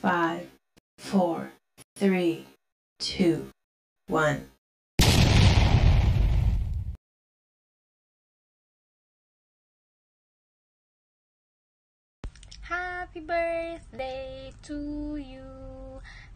5, 4, 3, 2, 1. Happy birthday to you.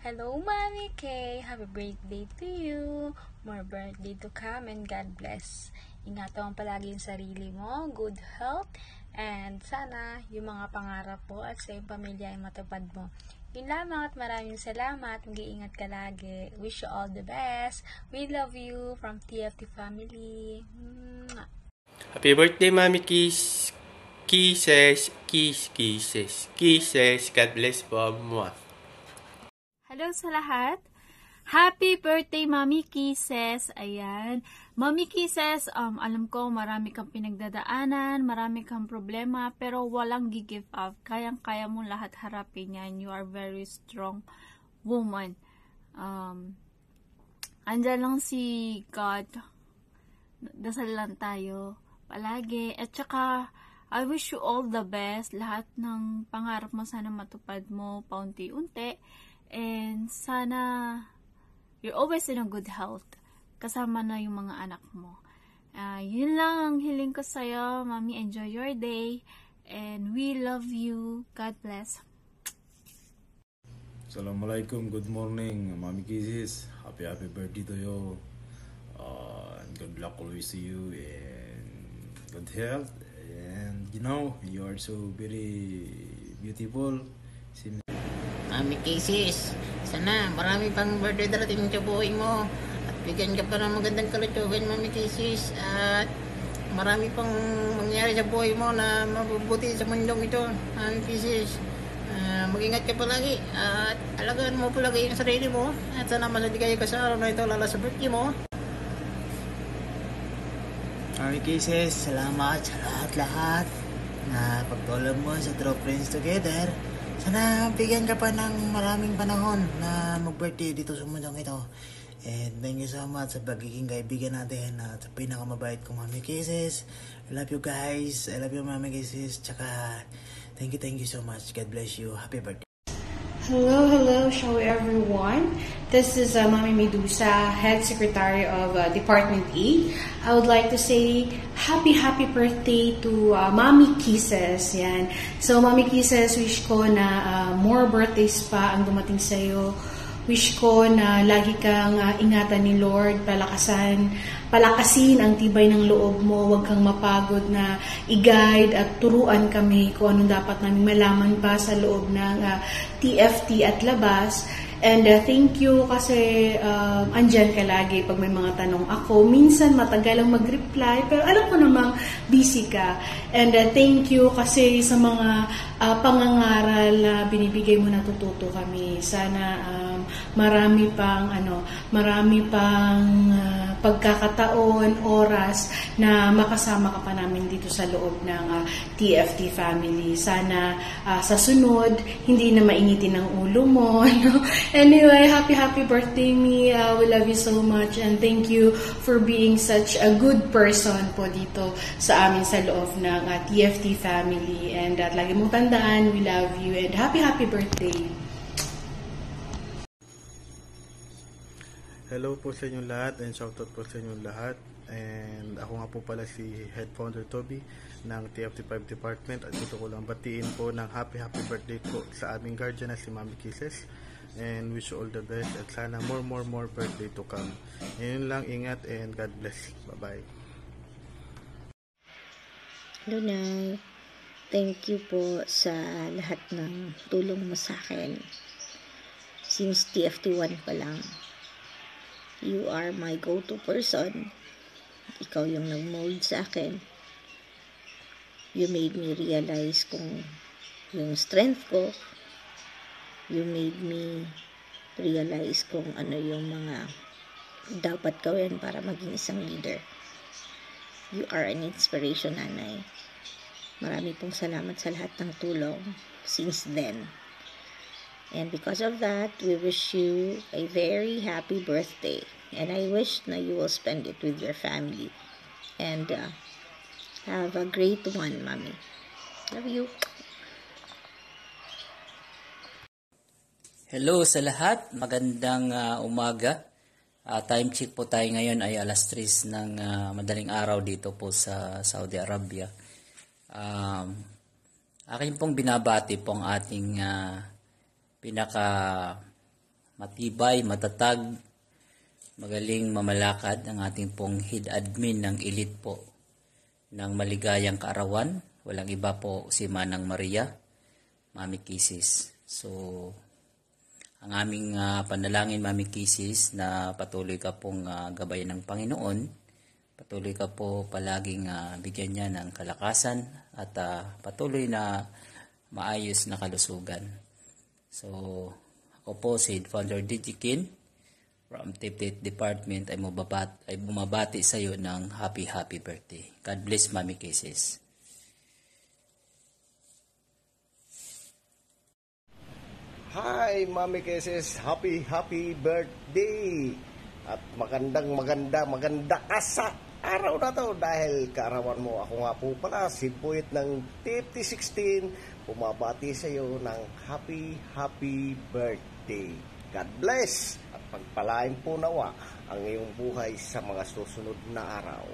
Hello, Mommy Kay. Happy birthday to you. More birthday to come and God bless. Ingatan mo palagi yung sarili mo, good health, and sana yung mga pangarap mo at sa iyong pamilya ay matupad mo. Yun lamang at maraming salamat. Mag-iingat ka lagi. Wish you all the best. We love you from TFT family. Happy birthday, Mami Kiss. Kisses, kiss, kisses, kisses. God bless po. Mwah. Hello sa lahat. Happy birthday, Mommy Kisses. Ayan. Mommy Kisses, alam ko marami kang pinagdadaanan, marami kang problema, pero walang gi-give up. Kayang-kaya mo lahat harapin yan. You are very strong woman. Andyan lang si God. Dasal lang tayo palagi. At saka, I wish you all the best. Lahat ng pangarap mo sana matupad mo paunti-unti. And sana you're always in a good health. Kasama na yung mga anak mo. Yun lang ang hiling ko sa'yo. Mami, enjoy your day. And we love you. God bless. Assalamualaikum. Good morning, Mami Kisses. Happy birthday to you. And good luck always to you. And good health. And you know, you are so very beautiful. Mami Kisses, sana marami pang birthday darating sa buhay mo at bigyan ka pa ng magandang kalutugan, Mami Kisses, at marami pang mangyari sa buhay mo na mabubuti sa mundong ito, Mami Kisses. Mag-ingat ka palagi at alagaan mo palagi yung sarili mo at sana masaligaya ka sa araw na ito, lalo sa birthday mo. Mami Kisses, salamat sa lahat-lahat na pagtulong mo sa True Friends Together. Sana bigyan ka pa ng maraming panahon na mag-birthday dito sa mundong ito. And thank you so much sa pagiging kaibigan natin at sa pinakamabait kong Mami Kisses. I love you guys. I love you, Mami Kisses. Tsaka thank you so much. God bless you. Happy birthday. Hello, shall everyone. This is Mami Medusa, Head Secretary of Department E. I would like to say happy birthday to Mami Kisses. Yan. So, Mami Kisses, wish ko na more birthdays pa ang dumating sa'yo. Wish ko na lagi kang ingatan ni Lord, palakasin ang tibay ng loob mo, huwag kang mapagod na i-guide at turuan kami kung anong dapat namin malaman pa sa loob ng TFT at labas. And thank you kasi andyan ka lagi pag may mga tanong ako. Minsan matagal ang mag-reply, pero alam ko namang busy ka. And thank you kasi sa mga pangangaral na binibigay mo, natututo kami. Sana marami pang pagkakataon, oras na makasama ka pa namin dito sa loob ng TFT family. Sana sa sunod hindi na mainitin ang ulo mo. Anyway, happy birthday, me. We love you so much and thank you for being such a good person po dito sa amin sa loob ng TFT family. And lagi mong tandaan, we love you and happy birthday. Hello po sa inyong lahat and shoutout po sa inyong lahat. And ako nga po pala si Head Founder Toby ng TFT5 Department at gusto ko lang batiin po ng happy birthday po sa aming guardian na si Mami Kisses. And wish you all the best at sana more birthday to come. Yun lang, ingat and God bless. Bye-bye. Hello, Nay. Thank you po sa lahat ng tulong mo sa akin. Since TFT1 pa lang. You are my go-to person. Ikaw yung nag-mold sa akin. You made me realize kung yung strength ko. You made me realize kung ano yung mga dapat gawin para maging isang leader. You are an inspiration, Nanay. Marami pong salamat sa lahat ng tulong since then. And because of that, we wish you a very happy birthday. And I wish na you will spend it with your family. And have a great one, Mommy. Love you. Hello sa lahat, magandang umaga. Time check po tayo ngayon ay alas 3 ng madaling araw dito po sa Saudi Arabia. Akin pong binabati po ang ating pinaka matibay, matatag, magaling mamalakad ang ating pong head admin ng elite po ng Maligayang Kaarawan. Walang iba po si Manang Maria, Mami Kisses. So, ang aming panalangin, Mami Kisses, na patuloy ka pong gabayan ng Panginoon. Patuloy ka po palaging bigyan niya ng kalakasan at patuloy na maayos na kalusugan. So, ako po si Founder Digikin from TIP Department ay bumabati sa iyo ng happy birthday. God bless, Mami Kisses. Hi, Mami Kisses, happy birthday! At maganda ka sa araw na to dahil kaarawan mo. Ako nga po pala, si Puwit ng TFT16, bumabati sa iyo ng happy birthday. God bless at pagpalain po nawa ang iyong buhay sa mga susunod na araw.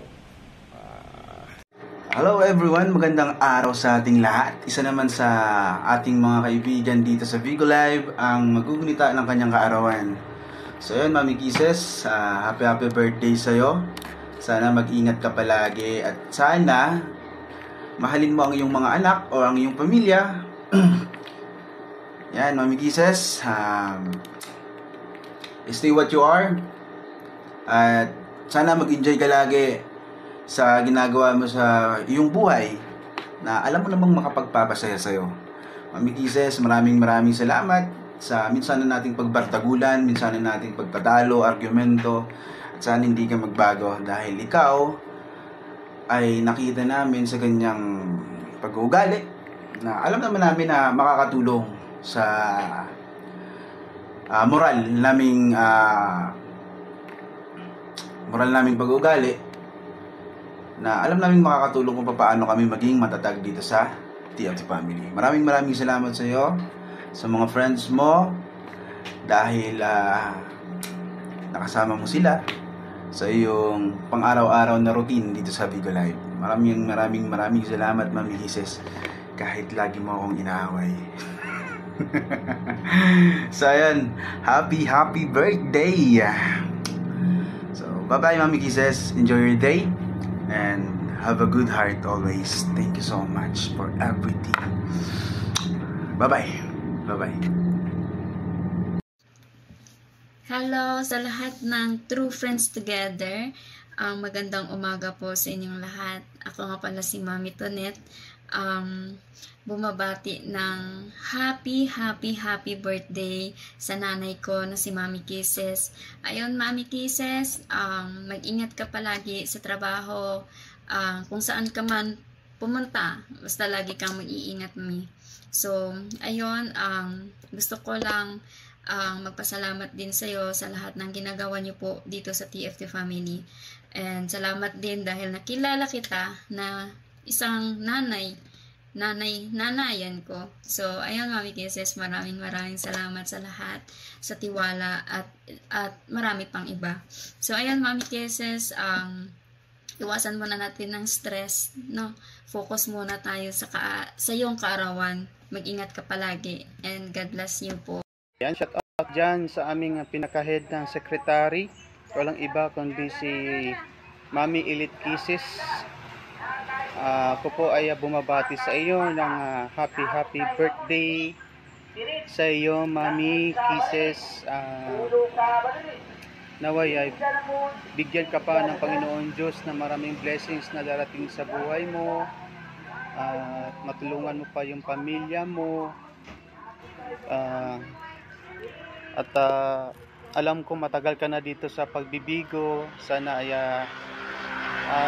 Hello everyone, magandang araw sa ating lahat. Isa naman sa ating mga kaibigan dito sa Vigo Live ang magugunita ng kanyang kaarawan. So yun, Mami Kisses, happy birthday sa'yo. Sana mag-ingat ka palagi at sana mahalin mo ang iyong mga anak o ang iyong pamilya. Yan, Mami Kisses, stay what you are at sana mag-enjoy ka lagi sa ginagawa mo sa iyong buhay na alam mo namang makapagpapasaya sa'yo. Mami Kisses, maraming salamat sa minsan na nating pagbartagulan, minsan na nating pagtatalo, argumento, at sana hindi ka magbago dahil ikaw ay nakita namin sa ganyang pag-uugali na alam naman namin na makakatulong sa moral naming pag-uugali na alam namin makakatulong kung paano kami maging matatag dito sa TFT family. Maraming salamat sa iyo, sa mga friends mo, dahil nakasama mo sila sa iyong pang-araw-araw na routine dito sa Vigo Live. Maraming salamat, Mami Kisses, kahit lagi mo akong inaaway. So ayan, happy birthday! So bye-bye, Mami Kisses. Enjoy your day and have a good heart always. Thank you so much for everything. Bye-bye. Hello sa lahat ng True Friends Together. Magandang umaga po sa inyong lahat. Ako nga pala si Mami Tonet. Bumabati ng happy birthday sa nanay ko na si Mami Kisses. Ayun, Mami Kisses, mag-ingat ka palagi sa trabaho, kung saan ka man pumunta, basta lagi kang mag-iingat, Mami. So, ayun, gusto ko lang magpasalamat din sa iyo sa lahat ng ginagawa niyo po dito sa TFT family. And salamat din dahil nakilala kita na isang nanayan ko. So, ayun, Mami Kisses, maraming salamat sa lahat, sa tiwala at marami pang iba. So, ayun, Mami Kisses, iwasan muna natin ng stress, no? Focus muna tayo sa iyong kaarawan. Mag-ingat ka palagi and God bless you po. Yan, shout out dyan sa aming pinaka-head ng secretary. Walang iba kundi si Mami Elite Kisses. Ako po ay bumabati sa iyo ng happy birthday sa iyo, Mami Kisses. Naway ay bigyan ka pa ng Panginoon Diyos na maraming blessings na darating sa buhay mo, at matulungan mo pa yung pamilya mo, at alam ko matagal ka na dito sa pagbibigo. Sana ay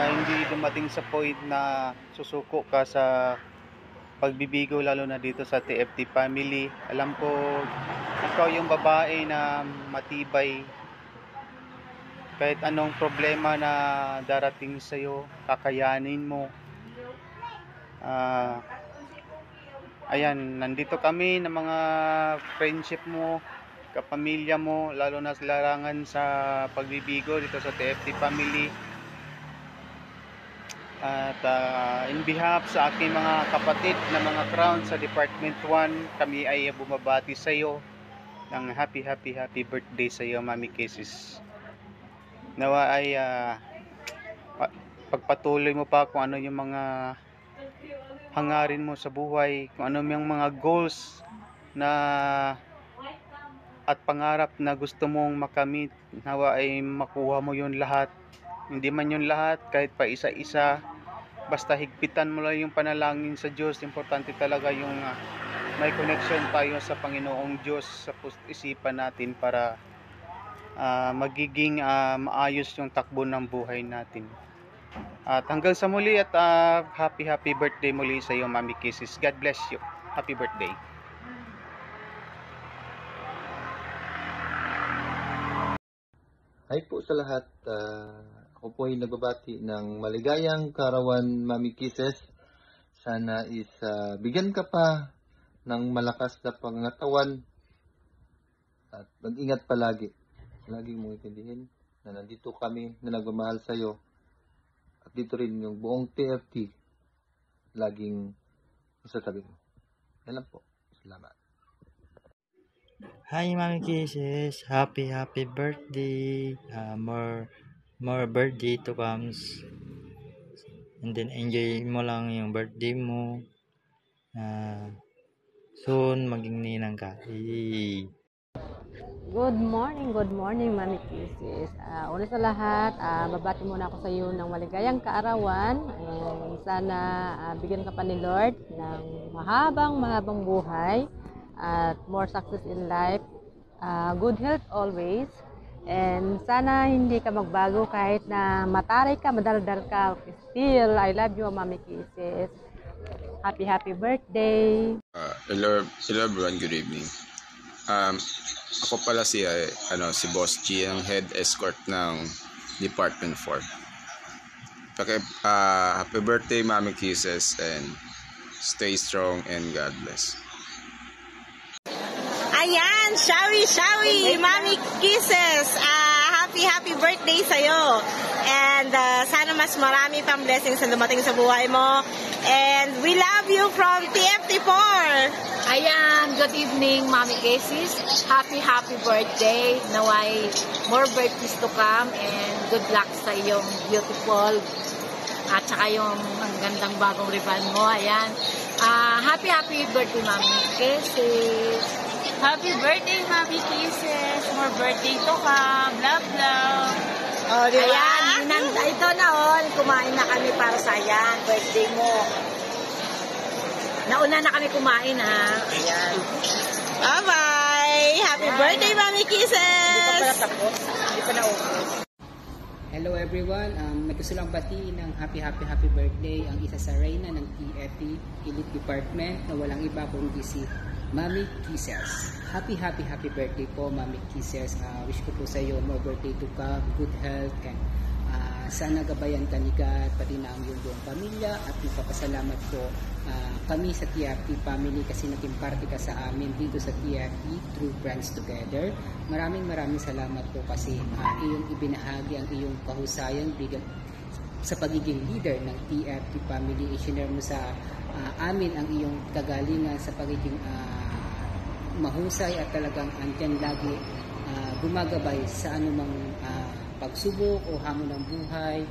hindi dumating sa point na susuko ka sa pagbibigo, lalo na dito sa TFT family. Alam ko ikaw yung babae na matibay. Kahit anong problema na darating sa'yo, kakayanin mo. Ayan, nandito kami ng mga friendship mo kapamilya mo, lalo na sa larangan sa pagbibigo dito sa TFT family. At in behalf sa aking mga kapatid na mga crown sa Department 1, kami ay bumabati sa iyo ng happy birthday sa iyo, Mami Kisses. Nawa ay pagpatuloy mo pa kung ano yung mga hangarin mo sa buhay, kung ano yung mga goals na at pangarap na gusto mong makamit. Nawa ay makuha mo yun lahat. Hindi man yun lahat, kahit pa isa-isa, basta higpitan mo lang yung panalangin sa Diyos. Importante talaga yung may connection tayo sa Panginoong Diyos sa isipan natin para magiging maayos yung takbo ng buhay natin. At hanggang sa muli at happy birthday muli sa iyo, Mami Kisses. God bless you. Happy birthday. Hi po sa lahat. Ako po ay nagbabati ng maligayang kaarawan, Mami Kisses. Sana is bigyan ka pa ng malakas na pangatawan at mag-ingat palagi. Lagi mong itindihin na nandito kami na nagmamahal sa iyo. At dito rin yung buong TFT laging sa tabi mo. Yan lang po. Salamat. Hi Mami Kisses, happy birthday, more birthday to comes, and then enjoy mo lang yung birthday mo, soon maging ninang ka. Good morning Mami Kisses. Una sa lahat, babati muna ako sa iyo ng maligayang kaarawan, and sana bigyan ka pa ni Lord ng mahabang buhay at more success in life, good health always, and sana hindi ka magbago kahit na mataray ka, madaldal ka, still I love you, Mami Kisses. Happy birthday. Hello everyone, good evening. Ako pala si Boss G, ang head escort ng Department 4. Happy birthday, Mami Kisses, and stay strong and God bless. Ayan, shawi, Mami Kisses. Happy birthday sa'yo. And sana mas marami pang blessings na dumating sa buhay mo. And we love you from TFT4. Ayan, good evening, Mami Kisses. Happy birthday. Naway more birthdays to come and good luck sa iyong beautiful at saka yung ang gandang bagong ribbon mo. Ayan. Happy birthday, Mami Kisses. Happy birthday, Mami Kisses. More birthday to come. Love. Oh, di ba? Ayan, ito na kumain na kami para sa yan, birthday mo. Nauna na kami kumain, ha? Ayan. Bye-bye! Happy birthday, Mami Kisses! Hindi pa pala tapos. Hindi pa naubos. Hello everyone, gusto lang batiin ng happy birthday ang isa sa reyna ng TFT Elite Department na walang iba kundi si Mami Kisses. Happy birthday po, Mami Kisses. Wish ko po sa iyo more birthday to come, good health, and sana gabayan ka ni God, pati na ang iyong buong pamilya, at magpapasalamat po kami sa TFT family kasi naging parte ka sa amin dito sa TFT True Friends Together. Maraming salamat po kasi iyong ibinahagi ang iyong kahusayan sa pagiging leader ng TFT family. I-share mo sa amin ang iyong kagalingan sa pagiging mahusay at talagang andyan lagi gumagabay sa anumang pagsubok o hamon ng buhay.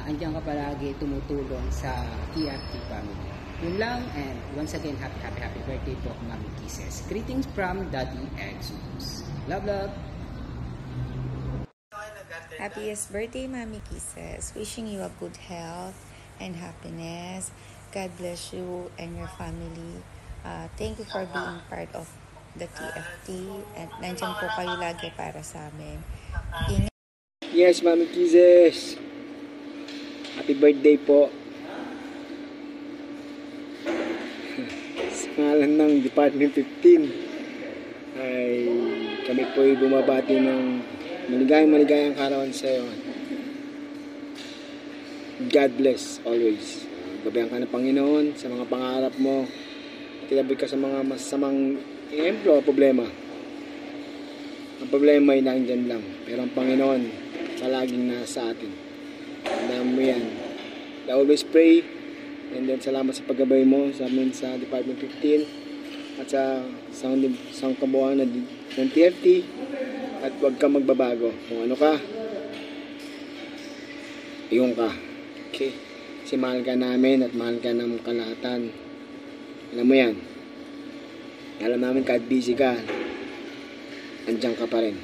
Andyan ka palagi tumutulong sa TFT family. Yun lang, and once again, happy birthday po, Mami Kisses. Greetings from Daddy Exodus. Love. Happiest birthday, Mami Kisses. Wishing you a good health and happiness. God bless you and your family. Thank you for being part of the TFT, and nandyan po kayo lagi para sa amin. Yes, Mami Kisses. Happy birthday po. Sa ngalan ng Department 15 ay kami po ay bumabati ng maligayang kaarawan sa iyo. God bless always. Gabayan ka ng Panginoon sa mga pangarap mo. Tinabi ka sa mga masamang problema. Ang problema ay nandyan lang. Pero ang Panginoon, palaging nasa atin. Tandaan mo yan. I always pray. And then salamat sa paggabay mo sa amin sa Department 15 at sa kabuuan ng TFT. At huwag ka magbabago. Kung ano ka, iyon ka. Okay? Kasi mahal ka namin at mahal ka ng kalahatan. Alam mo yan. Alam namin kahit busy ka, andyan ka pa rin.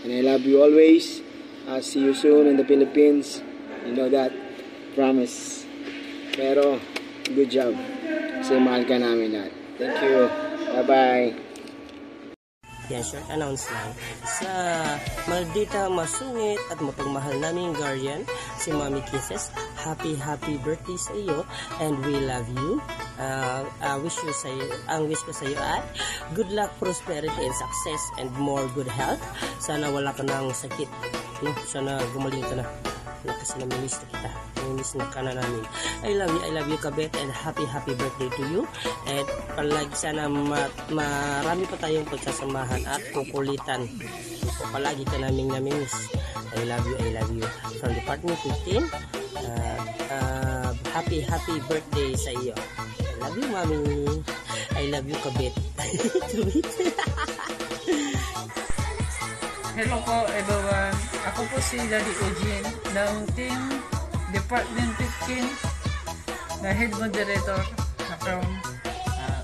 And I love you always. I'll see you soon in the Philippines. You know that. Promise. Pero, good job. Kasi mahal ka namin lahat. Thank you. Bye-bye. Yan, short announce lang. Sa maldita, masungit at mapagmahal naming guardian, si Mommy Kisses, happy birthday sa iyo and we love you. Ang wish ko sa iyo ay good luck, prosperity and success and more good health. Sana wala ka ng sakit. No? Sana gumaling ka na. Kasi namimiss na kita. Namimiss na ka na namin. I love you Kabet, and happy birthday to you. And palagi sana marami pa tayong pagkasamahan at kukulitan. Palagi ka namin namimiss. I love you. From Department 15, happy birthday sa iyo. I love you, Mami. I love you, Kabet. Hello po everyone. Ako po si Daddy Eugene ng Team Department 15 na Head Moderator from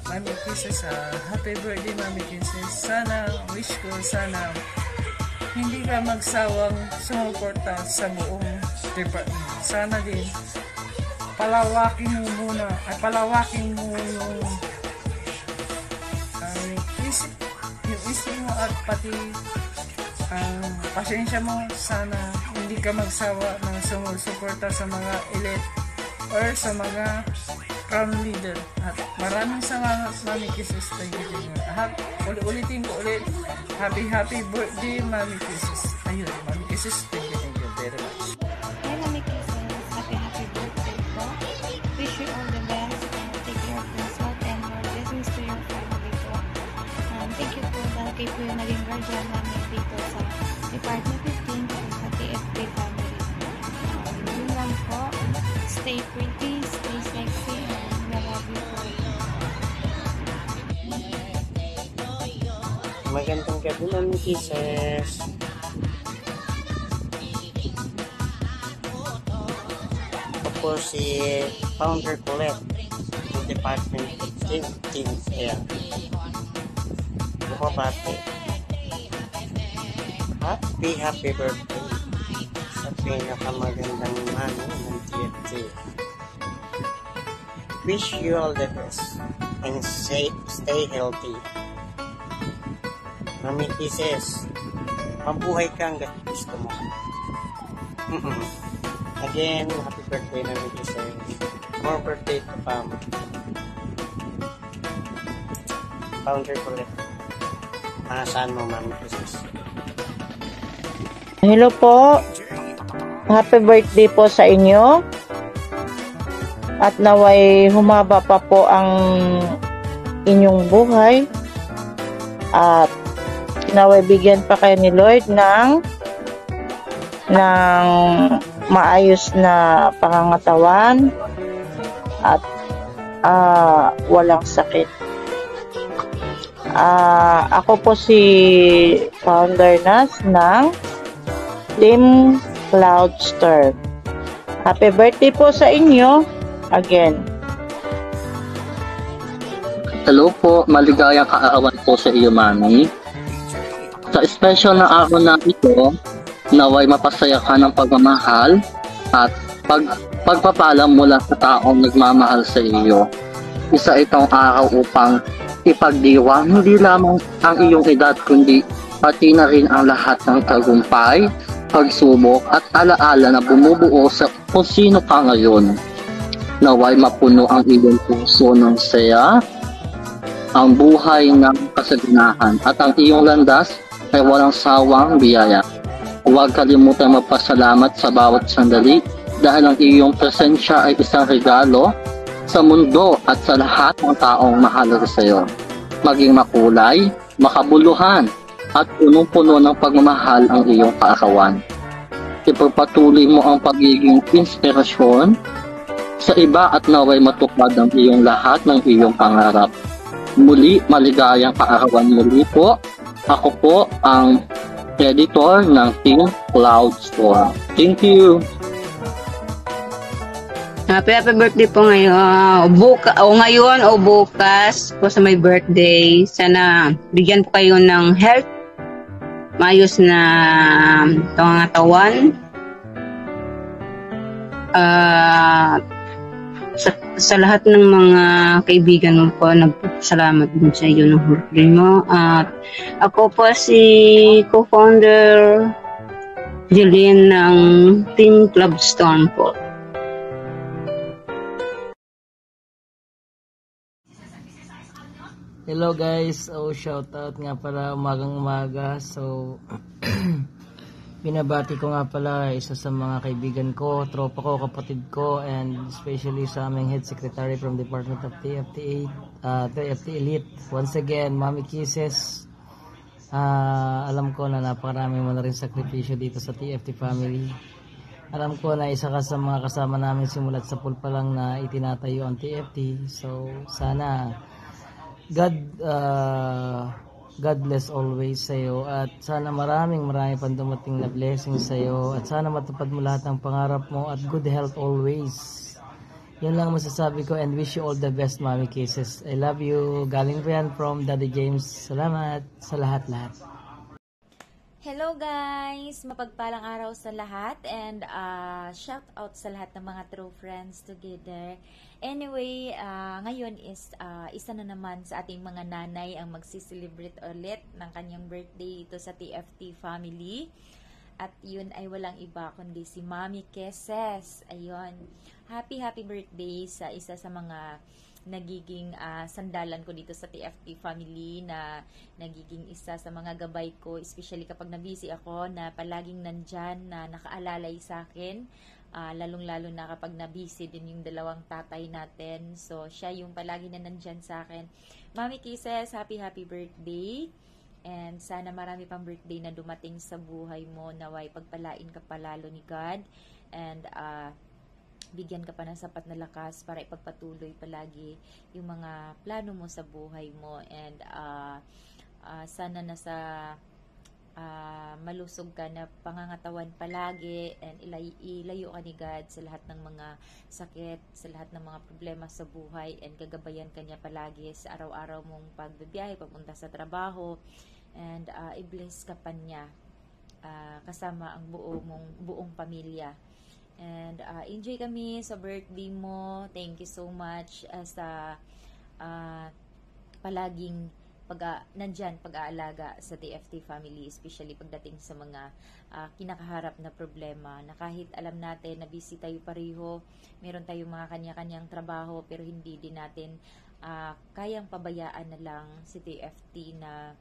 Mami Kisses. Happy birthday, Mami Kisses. Wish ko sana hindi ka magsawang sumuporta sa buong department. Sana din palawakin mo yung isip mo at pati pasensya mo. Sana hindi ka magsawa ng sumusuporta sa mga elite or sa mga crown leader. At maraming salamat, Mami Kisses. Thank you. Ulitin ko ulit. Happy birthday, Mami Kisses. Ayun, Mami Kisses, thank you very much. Hi, Mami Kisses. Happy birthday po. Wish you all the best and take care of yourself and more blessings to your family po. Thank you po dahil kayo po yung naging guardian namin dito sa Department 15 sa TFT family. Yun lang po. Stay pretty, stay sexy, and I love you po. Magandang gabi, Mami Kisses. Ako po si Founder Colette ng Department 15 Air. Buko pati. Happy birthday sa pinakamagandang mami ng TFT. Wish you all the best and stay healthy. Mami Kisses, mabuhay ka hanggat gusto mo. Again, happy birthday, Mami Kisses. More birthday to come. Founder Colette. Saan mo, Mami Kisses? Hello po. Happy birthday po sa inyo. At naway humaba pa po ang inyong buhay. At naway bigyan pa kayo ni Lord ng maayos na pangangatawan at walang sakit. Ako po si Founder Nas ng Team Cloudstorm. Happy birthday po sa inyo again. Hello po, maligayang kaarawan po sa iyo, Mami. Sa special na araw na ito, naway mapasaya ka ng pagmamahal at pagpapala mula sa taong nagmamahal sa iyo. Isa itong araw upang ipagdiwang hindi lamang ang iyong edad kundi pati na rin ang lahat ng tagumpay, pagsubok at alaala na bumubuo sa kung sino ka ngayon. Naway mapuno ang iyong puso ng saya, ang buhay ng kasaganahan at ang iyong landas ay walang sawang biyaya. Huwag kalimutan magpasalamat sa bawat sandali dahil ang iyong presensya ay isang regalo sa mundo at sa lahat ng taong mahalaga sa iyo. Maging makulay, makabuluhan at punong-puno ng pagmamahal ang iyong kaarawan. Ipagpatuloy mo ang pagiging inspirasyon sa iba at naway matupad ang iyong lahat ng iyong pangarap. Muli, maligayang kaarawan muli po. Ako po ang editor ng Team Cloud Storm. Thank you! Happy birthday po ngayon. Ngayon o bukas po sa my birthday. Sana bigyan po kayo ng health, maayos na pangatawan. Sa lahat ng mga kaibigan mo po, nagpapasalamat din sa iyo ng birthday mo. At ako po si co-founder Jeline ng Team Club Storm po. Hello guys, shoutout nga pala umagang umaga. So binabati ko nga pala isa sa mga kaibigan ko, tropa ko, kapatid ko, and especially sa aming head secretary from Department of TFT Elite. Once again, Mami Kisses, alam ko na napakarami mo na rin sakripisyo dito sa TFT family. Alam ko na isa ka sa mga kasama namin simulat sa pool pa lang na itinatayo ang TFT. So sana God bless always sa'yo, at sana marami pang dumating na blessings sa'yo, at sana matupad mo lahat ng pangarap mo, at good health always. Yun lang masasabi ko, and wish you all the best, Mami Kisses. I love you. Galing po yan from Daddy James. Salamat sa lahat-lahat. Hello guys! Mapagpalang araw sa lahat, and shout out sa lahat ng mga true friends together. Anyway, ngayon is isa na naman sa ating mga nanay ang magsiselebrate ulit ng kanyang birthday ito sa TFT family. At yun ay walang iba kundi si Mami Kisses. Ayun. Happy birthday sa isa sa mga nagiging sandalan ko dito sa TFT family, na nagiging isa sa mga gabay ko, especially kapag nabisi ako, na palaging nandyan, na nakaalalay sa akin, lalong-lalo na kapag nabisi din yung dalawang tatay natin. So, siya yung palagi na nandyan sa akin. Mami Kisses, happy birthday! And sana marami pang birthday na dumating sa buhay mo, naway pagpalain ka palalo ni God, and bigyan ka pa ng sapat na lakas para ipagpatuloy palagi yung mga plano mo sa buhay mo, and sana nasa malusog ka na pangangatawan palagi, and ilayo ka ni God sa lahat ng mga sakit, sa lahat ng mga problema sa buhay, and gagabayan ka niya palagi sa araw-araw mong pagbibiyahe, papunta sa trabaho, and i-bless ka pa niya kasama ang buong pamilya. And enjoy kami sa birthday mo. Thank you so much sa palaging nandyan pag-aalaga sa TFT family, especially pagdating sa mga kinakaharap na problema, na kahit alam natin na busy tayo pareho, meron tayong mga kanya-kanyang trabaho, pero hindi din natin kayang pabayaan na lang si TFT na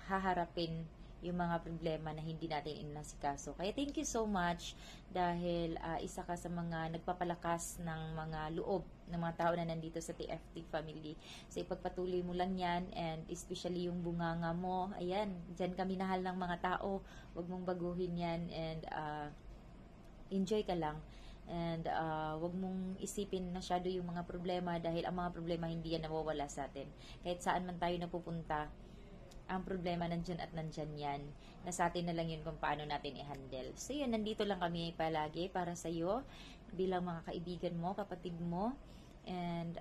haharapin yung mga problema na hindi natin inasikaso. Kaya thank you so much, dahil isa ka sa mga nagpapalakas ng mga loob ng mga tao na nandito sa TFT family. So ipagpatuloy mo lang yan, and especially yung bunganga mo, ayan, dyan kami minahal ng mga tao, huwag mong baguhin yan, and enjoy ka lang, and huwag mong isipin masyado yung mga problema, dahil ang mga problema hindi yan nawawala sa atin. Kahit saan man tayo napupunta, ang problema nandyan at nandyan yan. Nasa atin na lang yun kung paano natin i-handle. So yun, nandito lang kami palagi para sa iyo, bilang mga kaibigan mo, kapatid mo, and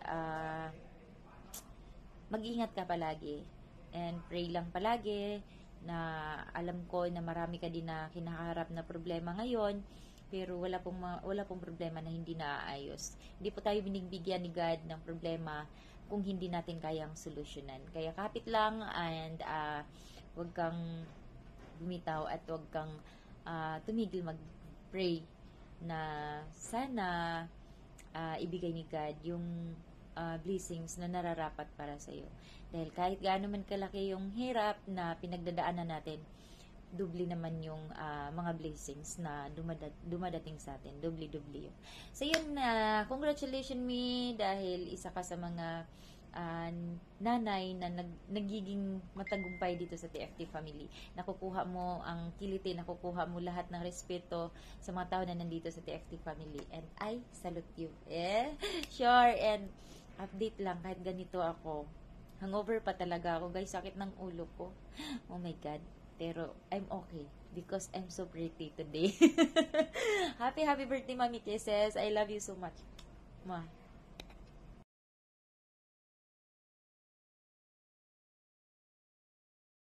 mag-ingat ka palagi, and pray lang palagi, na alam ko na marami ka din na kinakaharap na problema ngayon, pero wala pong problema na hindi naaayos. Hindi po tayo binigbigyan ni God ng problema kung hindi natin kayang solusyonan. Kaya kapit lang, and huwag kang bumitaw, at huwag kang tumigil mag-pray na sana ibigay ni God yung blessings na nararapat para sa iyo. Dahil kahit gaano man kalaki yung hirap na pinagdadaanan natin, doble naman yung mga blessings na dumadating sa atin. Doble yun. So yun, congratulations me, dahil isa ka sa mga nanay na nagiging matagumpay dito sa TFT family. Nakukuha mo ang kiliti, nakukuha mo lahat ng respeto sa mga tao na nandito sa TFT family. And I salute you. Sure. And update lang, kahit ganito ako. Hangover pa talaga ako, guys. Sakit ng ulo ko. Oh my God. Pero I'm okay because I'm so pretty today. Happy birthday, Mommy Kisses. I love you so much. Mwah.